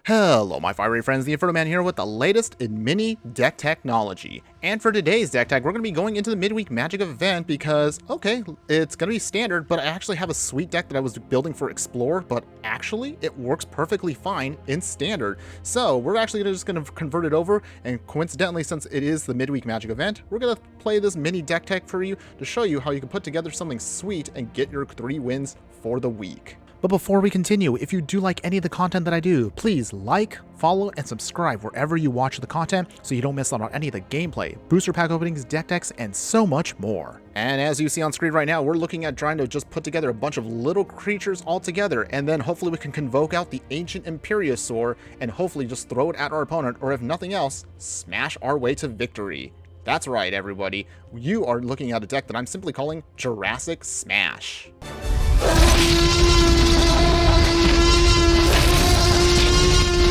Hello my fiery friends, the Infernoman here with the latest in mini deck technology. And for today's deck tech, we're going to be going into the Midweek Magic event because, okay, it's going to be standard, but I actually have a sweet deck that I was building for Explore, but actually it works perfectly fine in standard. So we're actually just going to convert it over, and coincidentally, since it is the Midweek Magic event, we're going to play this mini deck tech for you to show you how you can put together something sweet and get your 3 wins for the week. But before we continue, if you do like any of the content that I do, please like, follow, and subscribe wherever you watch the content so you don't miss out on any of the gameplay, booster pack openings, deck decks, and so much more. And as you see on screen right now, we're looking at trying to just put together a bunch of little creatures all together, and then hopefully we can convoke out the Ancient Imperiosaur and hopefully just throw it at our opponent, or if nothing else, smash our way to victory. That's right, everybody. You are looking at a deck that I'm simply calling Jurassic Smash.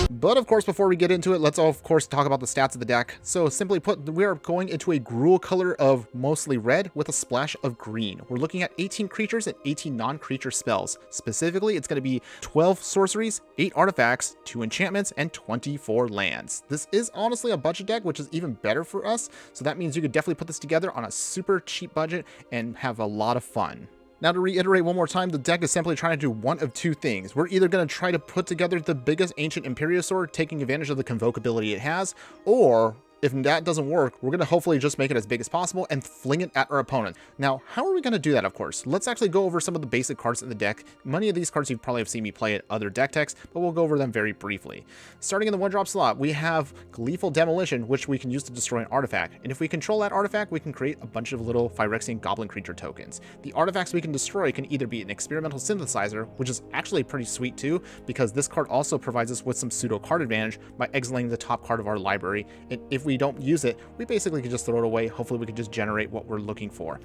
But of course, before we get into it, let's of course talk about the stats of the deck. So simply put, we are going into a Gruul color of mostly red with a splash of green. We're looking at 18 creatures and 18 non-creature spells. Specifically, it's going to be 12 sorceries, 8 artifacts, 2 enchantments, and 24 lands. This is honestly a budget deck, which is even better for us. So that means you could definitely put this together on a super cheap budget and have a lot of fun. Now, to reiterate one more time, the deck is simply trying to do one of two things. We're either going to try to put together the biggest Ancient Imperiosaur, taking advantage of the convoke ability it has, or if that doesn't work, we're going to hopefully just make it as big as possible and fling it at our opponent. Now, how are we going to do that, of course? Let's actually go over some of the basic cards in the deck. Many of these cards you probably have seen me play at other deck techs, but we'll go over them very briefly. Starting in the 1-drop slot, we have Gleeful Demolition, which we can use to destroy an artifact. And if we control that artifact, we can create a bunch of little Phyrexian Goblin creature tokens. The artifacts we can destroy can either be an Experimental Synthesizer, which is actually pretty sweet too, because this card also provides us with some pseudo card advantage by exiling the top card of our library. And if we don't use it, we basically can just throw it away. Hopefully we can just generate what we're looking for.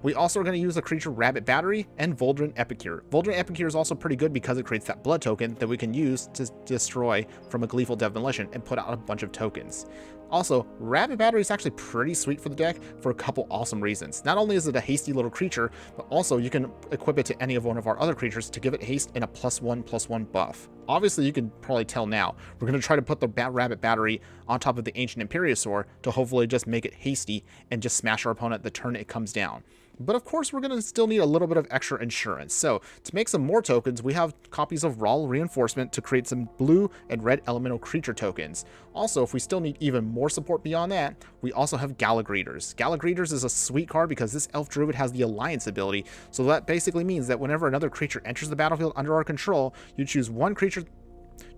We also are going to use a creature Rabbit Battery and Volaren Epicure. Volaren Epicure is also pretty good because it creates that blood token that we can use to destroy from a Gleeful Demolition and put out a bunch of tokens. Also, Rabbit Battery is actually pretty sweet for the deck for a couple awesome reasons. Not only is it a hasty little creature, but also you can equip it to any of one of our other creatures to give it haste and a +1/+1 buff. Obviously, you can probably tell now, we're going to try to put the Rabbit Battery on top of the Ancient Imperiosaur to hopefully just make it hasty and just smash our opponent the turn it comes down. But of course, we're going to still need a little bit of extra insurance. So to make some more tokens, we have copies of Raw Reinforcement to create some blue and red elemental creature tokens. Also, if we still need even more support beyond that, we also have Galagreeters. Galagreeters is a sweet card because this elf druid has the Alliance ability. So that basically means that whenever another creature enters the battlefield under our control, you choose one creature.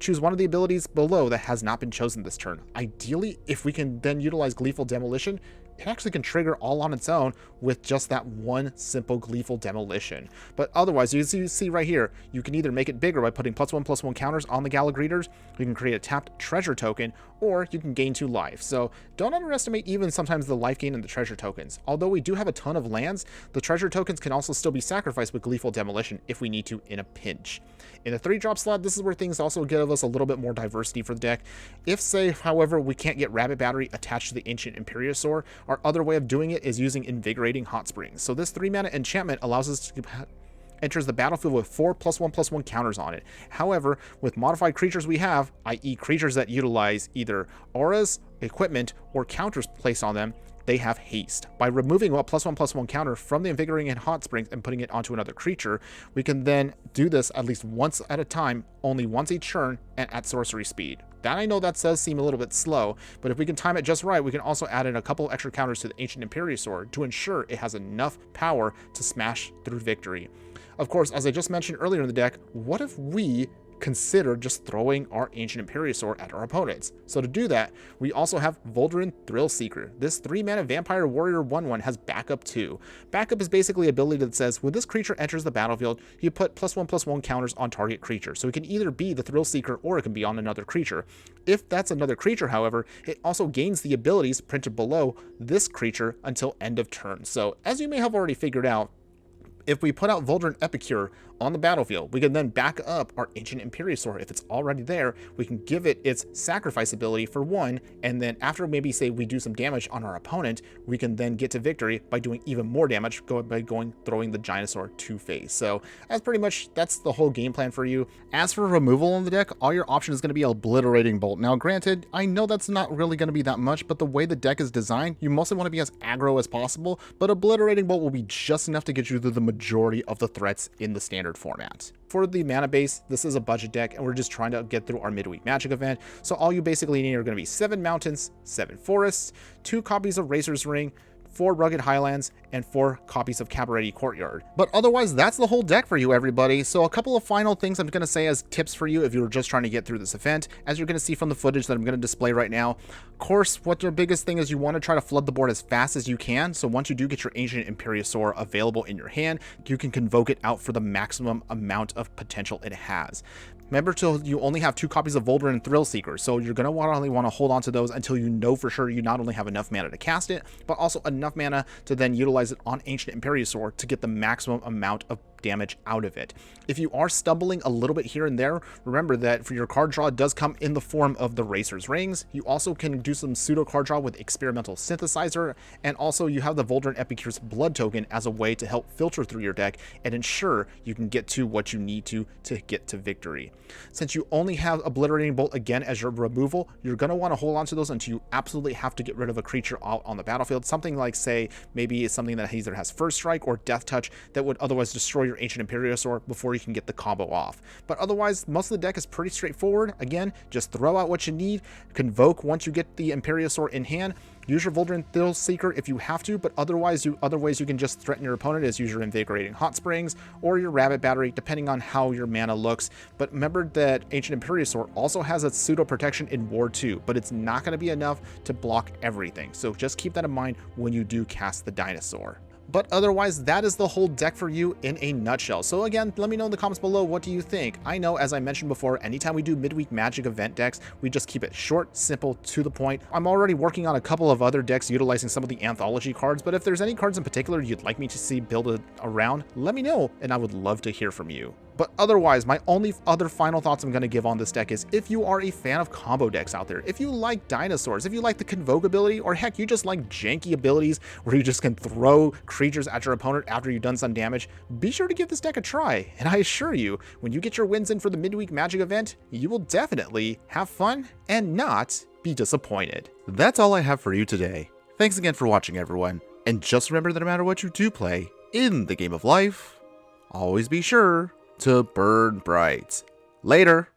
Choose one of the abilities below that has not been chosen this turn. Ideally, if we can then utilize Gleeful Demolition, it actually can trigger all on its own with just that one simple Gleeful Demolition. But otherwise, as you see right here, you can either make it bigger by putting +1/+1 counters on the Galagreeters, you can create a tapped treasure token, or you can gain 2 life. So don't underestimate even sometimes the life gain in the treasure tokens. Although we do have a ton of lands, the treasure tokens can also still be sacrificed with Gleeful Demolition if we need to in a pinch. In the 3-drop slot, this is where things also give us a little bit more diversity for the deck. If, say, however, we can't get Rabbit Battery attached to the Ancient Imperiosaur, our other way of doing it is using Invigorating Hot Springs. So this 3-mana enchantment allows us to enters the battlefield with 4 +1/+1 counters on it. However, with modified creatures we have, i.e. creatures that utilize either auras, equipment, or counters placed on them, they have haste. By removing a +1/+1 counter from the Invigorating Hot Springs and putting it onto another creature, we can then do this at least once at a time, only once each turn, and at sorcery speed. That I know that does seem a little bit slow, but if we can time it just right, we can also add in a couple extra counters to the Ancient Imperiosaur to ensure it has enough power to smash through victory. Of course, as I just mentioned earlier in the deck, what if we consider just throwing our Ancient Imperiosaur at our opponents? So to do that, we also have Volaren Thrillseeker. This 3-mana Vampire Warrior 1/1 has backup too. Backup is basically an ability that says when this creature enters the battlefield, you put +1/+1 counters on target creature. So it can either be the Thrillseeker or it can be on another creature. If that's another creature, however, it also gains the abilities printed below this creature until end of turn. So as you may have already figured out, If we put out Volaren Epicure on the battlefield, we can then back up our Ancient Imperiosaur. If it's already there, we can give it its sacrifice ability for 1, and then after maybe say we do some damage on our opponent, we can then get to victory by doing even more damage throwing the Gynosaur to face. So that's the whole game plan for you. As for removal on the deck, all your option is going to be Obliterating Bolt. Now granted, I know that's not really going to be that much, but the way the deck is designed, you mostly want to be as aggro as possible, but Obliterating Bolt will be just enough to get you through the majority of the threats in the standard format. For the mana base, this is a budget deck, and we're just trying to get through our midweek magic event. So all you basically need are going to be 7 mountains, 7 forests, 2 copies of Razor's Ring, 4 Rugged Highlands, and 4 copies of Cabaretti Courtyard. But otherwise, that's the whole deck for you, everybody. So a couple of final things I'm going to say as tips for you if you were just trying to get through this event. As you're going to see from the footage that I'm going to display right now, of course, what your biggest thing is, you want to try to flood the board as fast as you can. So once you do get your Ancient Imperiosaur available in your hand, you can convoke it out for the maximum amount of potential it has. Remember, you only have 2 copies of Volaren Thrillseeker, so you're going to only want to hold on to those until you know for sure you not only have enough mana to cast it, but also enough mana to then utilize it on Ancient Imperiosaur to get the maximum amount of damage out of it. If you are stumbling a little bit here and there, remember that for your card draw does come in the form of the Razor's Rings. You also can do some pseudo card draw with Experimental Synthesizer, and also you have the Volaren Epicure's Blood token as a way to help filter through your deck and ensure you can get to what you need to get to victory. Since you only have Obliterating Bolt again as your removal, you're going to want to hold on to those until you absolutely have to get rid of a creature out on the battlefield. Something like, say, maybe it's something that either has First Strike or Death Touch that would otherwise destroy your Ancient Imperiosaur before you can get the combo off. But otherwise, most of the deck is pretty straightforward. Again, just throw out what you need, convoke once you get the Imperiosaur in hand, use your Volaren Thrillseeker if you have to, but otherwise, other ways you can just threaten your opponent is use your Invigorating Hot Springs or your Rabbit Battery, depending on how your mana looks. But remember that Ancient Imperiosaur also has a pseudo protection in War 2, but it's not going to be enough to block everything. So just keep that in mind when you do cast the dinosaur. But otherwise, that is the whole deck for you in a nutshell. So again, let me know in the comments below, what do you think? I know, as I mentioned before, anytime we do midweek magic event decks, we just keep it short, simple, to the point. I'm already working on a couple of other decks utilizing some of the anthology cards, but if there's any cards in particular you'd like me to see build around, let me know, and I would love to hear from you. But otherwise, my only other final thoughts I'm going to give on this deck is, if you are a fan of combo decks out there, if you like dinosaurs, if you like the convoke ability, or heck, you just like janky abilities where you just can throw creatures at your opponent after you've done some damage, be sure to give this deck a try. And I assure you, when you get your wins in for the midweek magic event, you will definitely have fun and not be disappointed. That's all I have for you today. Thanks again for watching, everyone. And just remember that no matter what you do play in the game of life, always be sure to burn bright. Later.